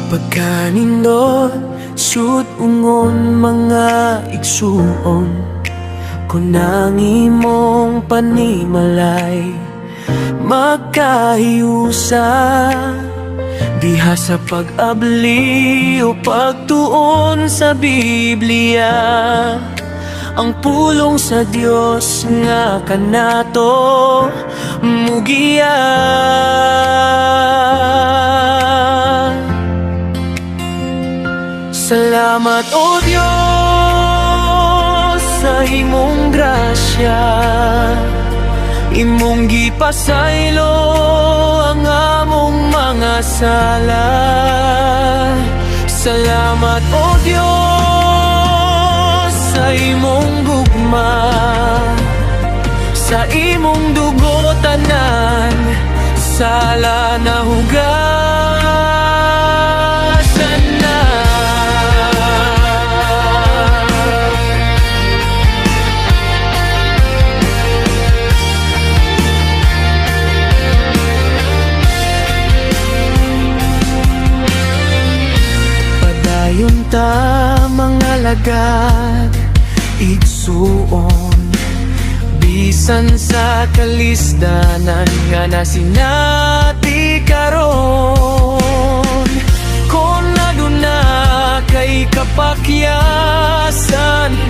Pagkanindot, sud ungon mga igsuon, kunang imong panimalay magkahiusa, diha sa pag-abli o pagtuon sa Biblia. Ang pulong sa Dios nga kanato mugiya. Salamat o Dios sa imong grasya, imong gipasaylo ang among mga sala. Salamat o Dios sa imong gugma, sa imong dugo tanan sala na hugasan na. Padayon ta mga lagad, igsuon, bisan sa kalisdanan nga nasinati karon. Kung naduna kay kapakyasan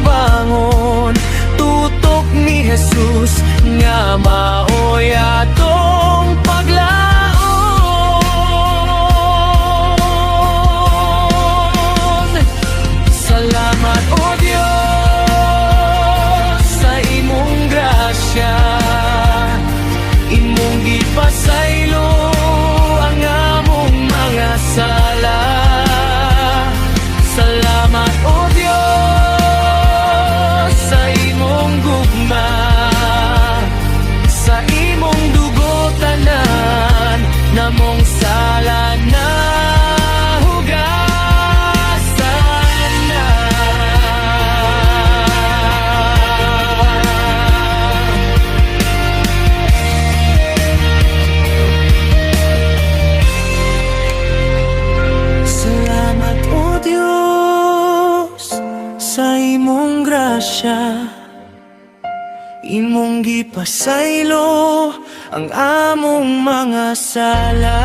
bangon, tutok ni Jesus nga maoy atong paglaon. Salamat o Dios sa imong grasya, imong gipasaylo ang among mga sala. Salamat o Dios sa imong gugma, sa imong dugo tanan namong sala na hugasan na. Salamat o Dios sa imong grasya, imong gipasaylo ang among mga sala.